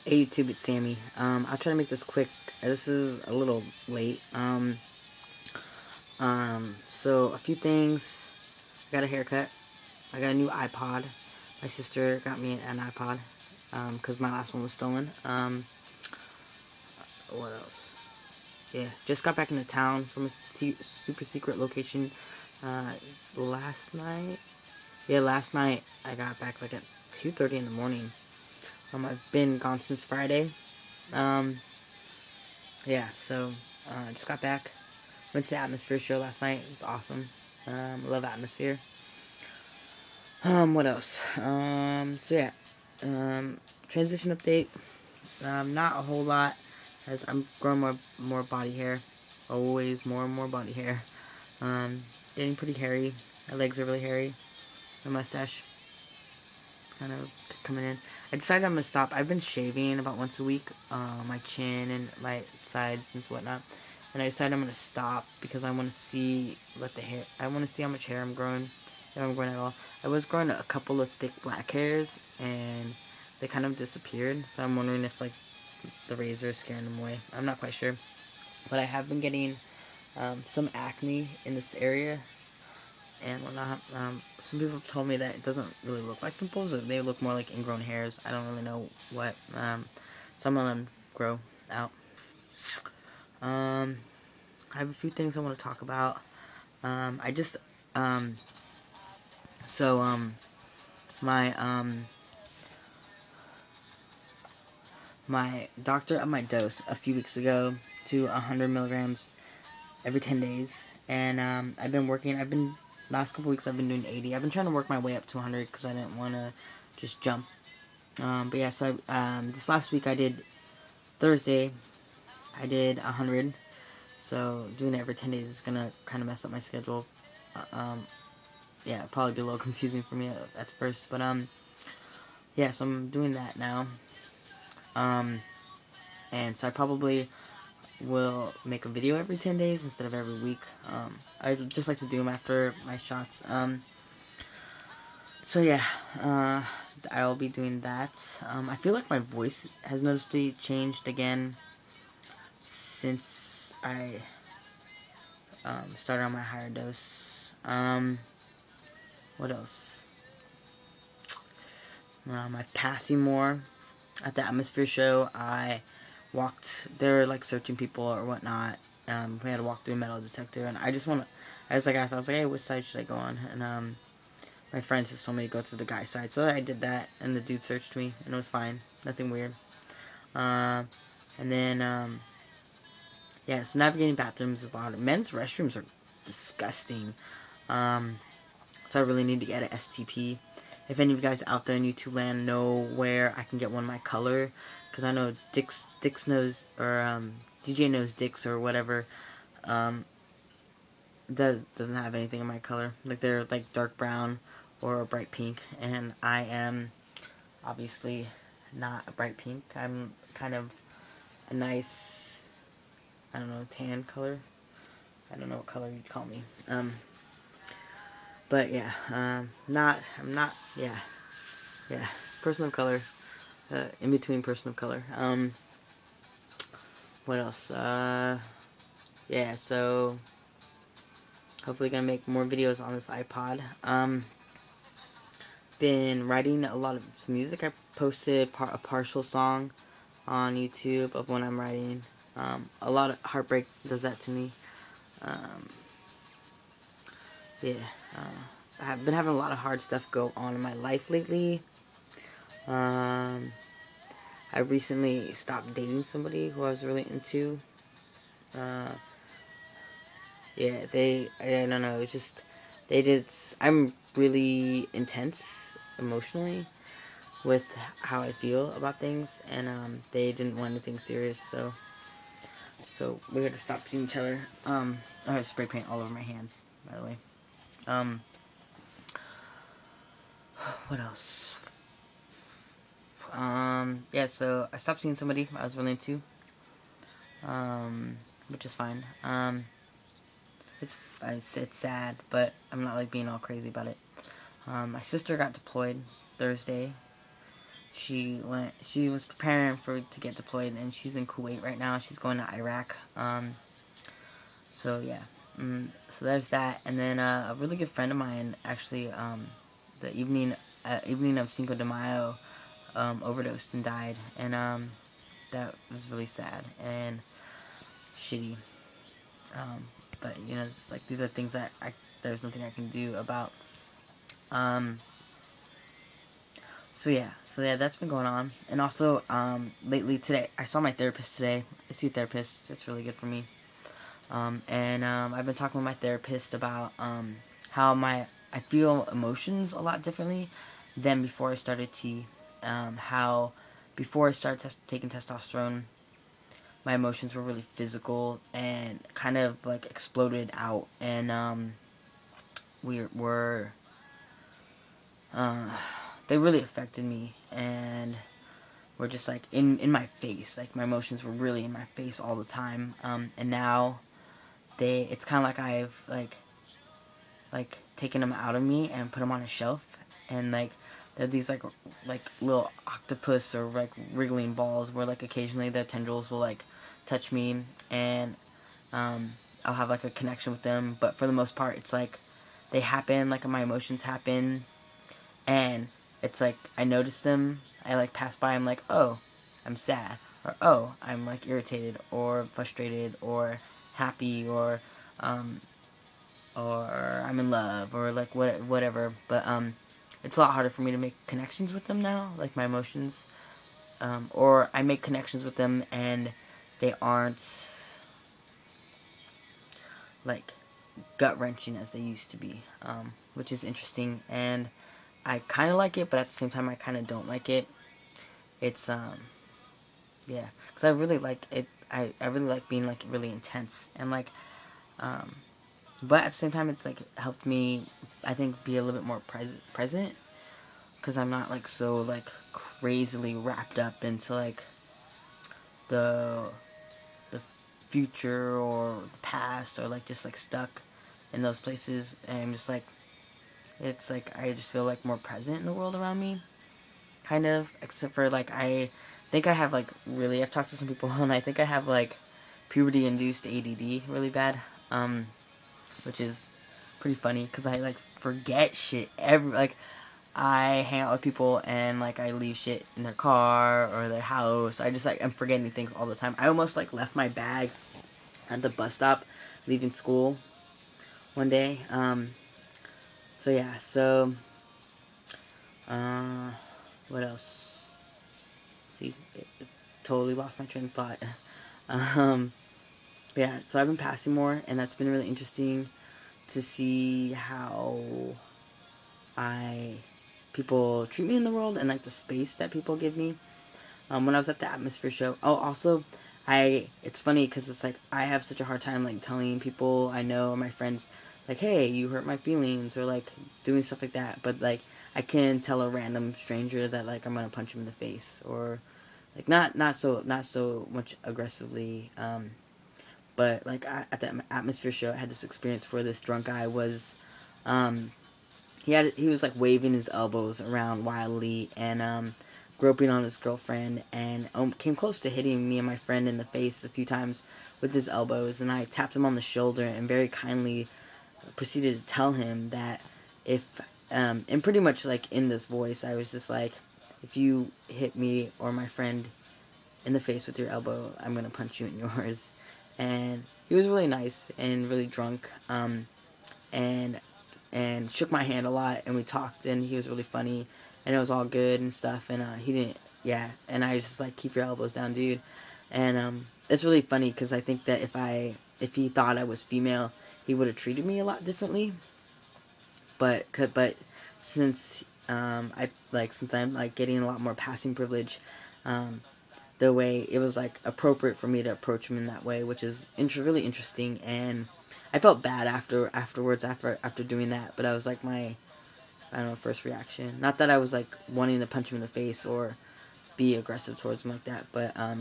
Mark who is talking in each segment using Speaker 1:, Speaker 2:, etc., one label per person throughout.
Speaker 1: Hey YouTube, it's Sammy. I'll try to make this quick. This is a little late. So a few things. I got a haircut. I got a new iPod. My sister got me an iPod, because my last one was stolen. What else? Yeah, just got back into town from a super secret location, last night. Yeah, last night I got back like at 2:30 in the morning. I've been gone since Friday. Um, yeah, so just got back. Went to the Atmosphere show last night. It was awesome. Love Atmosphere. What else? So yeah. Transition update. Not a whole lot, as I'm growing more body hair. Always more and more body hair. Getting pretty hairy. My legs are really hairy. My mustache kind of coming in. I decided I'm gonna stop. I've been shaving about once a week, my chin and my sides and whatnot. And I decided I'm gonna stop because I want to see I want to see how much hair I'm growing, if I'm growing at all. I was growing a couple of thick black hairs and they kind of disappeared. So I'm wondering if like the razor is scaring them away. I'm not quite sure, but I have been getting some acne in this area and whatnot. Some people told me that it doesn't really look like pimples, they look more like ingrown hairs. I don't really know what. Some of them grow out. I have a few things I want to talk about. I just, so, my, my doctor upped my dose a few weeks ago to 100 milligrams every 10 days. And, last couple weeks I've been doing 80. I've been trying to work my way up to 100 because I didn't want to just jump. But yeah, so this last week Thursday, I did 100. So doing it every 10 days is gonna kind of mess up my schedule. Yeah, probably be a little confusing for me at first, but yeah, so I'm doing that now. And so I probably will make a video every 10 days instead of every week. I just like to do them after my shots. So yeah, I'll be doing that. I feel like my voice has noticeably changed again since I started on my higher dose. What else? I'm passing more. At the Atmosphere show, I walked. They were like searching people or whatnot. We had to walk through a metal detector, and I just asked, I was like, hey, which side should I go on? And my friends just told me to go to the guy side, so I did that, and the dude searched me, and it was fine, nothing weird. And then yeah, so navigating bathrooms is a lot. Men's restrooms are disgusting. So I really need to get an STP. If any of you guys out there in YouTube land know where I can get one of my color, because I know Dix knows, or DJ knows Dix or whatever, doesn't have anything in my color. Like they're like dark brown or a bright pink, and I am obviously not a bright pink. I'm kind of a nice, I don't know, tan color. I don't know what color you'd call me. But yeah, I'm not, yeah, person of color, in between person of color. What else? Yeah, so, hopefully gonna make more videos on this iPod. Been writing a lot of some music. I posted a partial song on YouTube of when I'm writing. A lot of heartbreak does that to me. Yeah, I've been having a lot of hard stuff go on in my life lately. I recently stopped dating somebody who I was really into. Yeah, I don't know, it's just, I'm really intense emotionally with how I feel about things, and they didn't want anything serious, so we had to stop seeing each other. I have spray paint all over my hands, by the way. What else? Yeah, so I stopped seeing somebody I was really into, which is fine. It's sad, but I'm not like being all crazy about it. My sister got deployed Thursday. she was preparing to get deployed, and she's in Kuwait right now. She's going to Iraq. So yeah, so there's that. And then a really good friend of mine actually, the evening of Cinco de Mayo, overdosed and died, and that was really sad and shitty. But you know, it's like these are things that there's nothing I can do about. So yeah, that's been going on. And also, lately today, I saw my therapist today. I see a therapist. It's really good for me. And I've been talking with my therapist about how I feel emotions a lot differently than before I started T. How before I started taking testosterone, my emotions were really physical and kind of like exploded out, and they really affected me, and were just like in my face. Like my emotions were really in my face all the time. And now it's kind of like I've like taken them out of me and put them on a shelf, and like they're these like little octopus or like wriggling balls where like occasionally their tendrils will like touch me, and I'll have like a connection with them, but for the most part it's like they happen, like my emotions happen, and it's like I notice them, I like pass by, I'm like, oh, I'm sad, or oh, I'm like irritated or frustrated or happy, or I'm in love, or like whatever. But it's a lot harder for me to make connections with them now, like my emotions, or I make connections with them and they aren't like gut-wrenching as they used to be, which is interesting, and I kind of like it, but at the same time I kind of don't like it. It's yeah, because I really like it. I really like being like really intense, and like but at the same time it's like helped me, I think, be a little bit more present, because I'm not like so like crazily wrapped up into like the future or the past, or like just like stuck in those places, and I'm just like, it's like I just feel like more present in the world around me, kind of, except for like I think I have like really, I've talked to some people and I think I have like puberty induced ADD really bad, which is pretty funny because I like forget shit like I hang out with people and like I leave shit in their car or their house. I just like I'm forgetting things all the time. I almost like left my bag at the bus stop leaving school one day. So yeah, so what else? See, it totally lost my train of thought. Yeah, so I've been passing more, and that's been really interesting to see how people treat me in the world, and like the space that people give me. When I was at the Atmosphere show, oh, also, it's funny because it's like I have such a hard time like telling people I know or my friends like, hey, you hurt my feelings, or like doing stuff like that. But like I can tell a random stranger that like I'm gonna punch him in the face, or like not so much aggressively. But like at the Atmosphere show, I had this experience where this drunk guy was, he was like waving his elbows around wildly and groping on his girlfriend, and came close to hitting me and my friend in the face a few times with his elbows, and I tapped him on the shoulder and very kindly proceeded to tell him that if and pretty much like in this voice I was just like, if you hit me or my friend in the face with your elbow, I'm gonna punch you in yours. And he was really nice and really drunk, and shook my hand a lot, and we talked, and he was really funny, and it was all good and stuff, and he didn't, yeah, and I was just like, keep your elbows down, dude. And it's really funny because I think that if he thought I was female, he would have treated me a lot differently. But since since I'm like getting a lot more passing privilege, the way it was like appropriate for me to approach him in that way, which is really interesting. And I felt bad afterwards after doing that, but I was like I don't know, first reaction. Not that I was like wanting to punch him in the face or be aggressive towards him like that, but I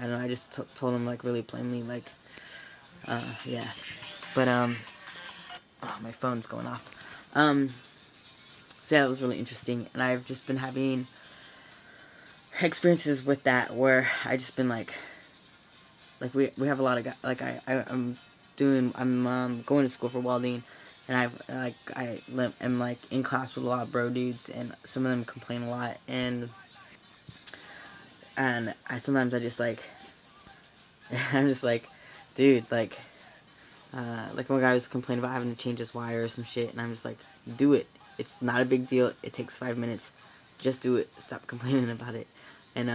Speaker 1: don't know. I just told him like really plainly, like yeah. But oh, my phone's going off. So yeah, it was really interesting, and I've just been having experiences with that where I just been like we have a lot of guys, like I'm going to school for welding, and am like in class with a lot of bro dudes, and some of them complain a lot, and I sometimes I just like I'm just like, dude, like one guy was complaining about having to change his wire or some shit, and I'm just like, do it. It's not a big deal. It takes 5 minutes. Just do it. Stop complaining about it. And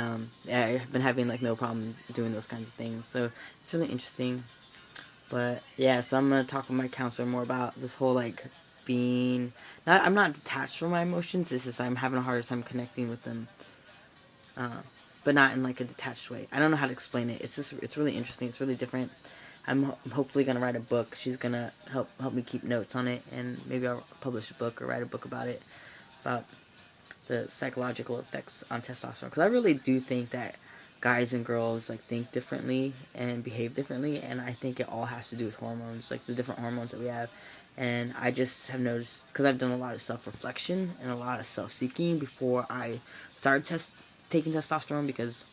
Speaker 1: yeah, I've been having like no problem doing those kinds of things. So it's really interesting. But yeah, so I'm gonna talk with my counselor more about this whole like being. I'm not detached from my emotions. It's just I'm having a harder time connecting with them. But not in like a detached way. I don't know how to explain it. It's really interesting. It's really different. I'm hopefully gonna write a book. She's gonna help me keep notes on it, and maybe I'll publish a book or write a book about it, about the psychological effects on testosterone. Because I really do think that guys and girls like think differently and behave differently, and I think it all has to do with hormones, like the different hormones that we have. And I just have noticed, because I've done a lot of self-reflection and a lot of self-seeking before I started taking testosterone, because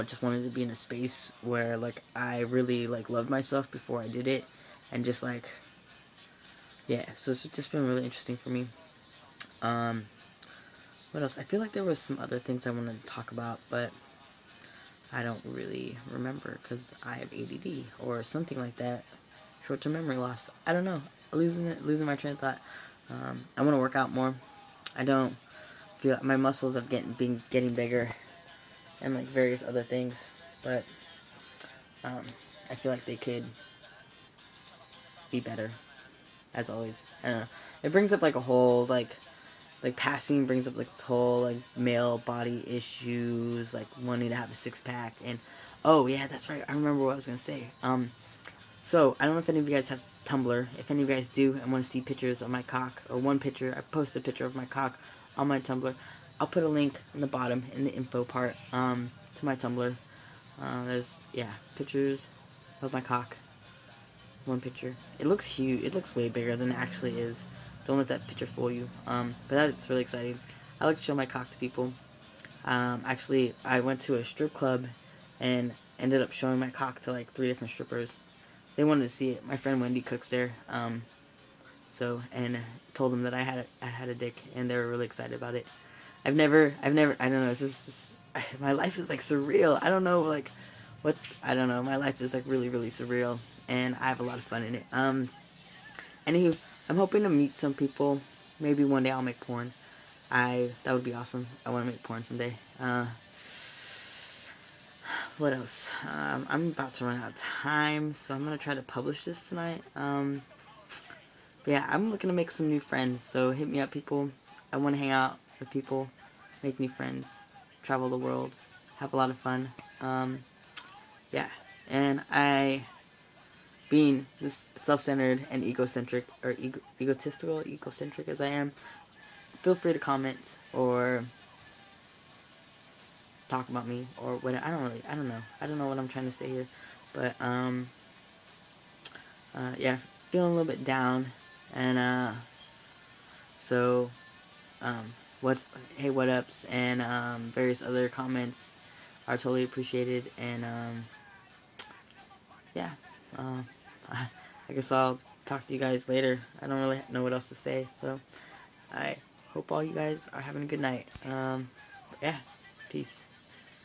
Speaker 1: just wanted to be in a space where like I really like loved myself before I did it, and just like, yeah. So it's just been really interesting for me. Um, what else? I feel like there was some other things I wanted to talk about, but I don't really remember because I have ADD or something like that. Short-term memory loss. I don't know. Losing my train of thought. I want to work out more. I don't feel like my muscles have been getting bigger, and like various other things, but I feel like they could be better, as always. I don't know. It brings up like a whole like passing brings up like this whole like male body issues, like wanting to have a six pack, and oh yeah, that's right. I remember what I was gonna say. So I don't know if any of you guys have Tumblr. If any of you guys do and want to see pictures of my cock, or one picture, I posted a picture of my cock on my Tumblr. I'll put a link in the bottom in the info part to my Tumblr. There's pictures of my cock. One picture. It looks huge. It looks way bigger than it actually is. Don't let that picture fool you. But that's really exciting. I like to show my cock to people. Actually, I went to a strip club and ended up showing my cock to like 3 different strippers. They wanted to see it. My friend Wendy cooks there. And told them that I had a dick, and they were really excited about it. I don't know. It's just my life is like surreal. I don't know, like what I don't know. My life is like really, really surreal, and I have a lot of fun in it. Anywho, I'm hoping to meet some people. Maybe one day I'll make porn. That would be awesome. I want to make porn someday. What else? I'm about to run out of time, so I'm gonna try to publish this tonight. But yeah, I'm looking to make some new friends. So hit me up, people. I want to hang out with people, make new friends, travel the world, have a lot of fun. Yeah, and being this self-centered and egocentric, or egocentric as I am, feel free to comment or talk about me or whatever. I don't know what I'm trying to say here, but yeah, feeling a little bit down, and so what ups and various other comments are totally appreciated, and yeah, I guess I'll talk to you guys later. I don't really know what else to say, so I hope all you guys are having a good night. Yeah, peace.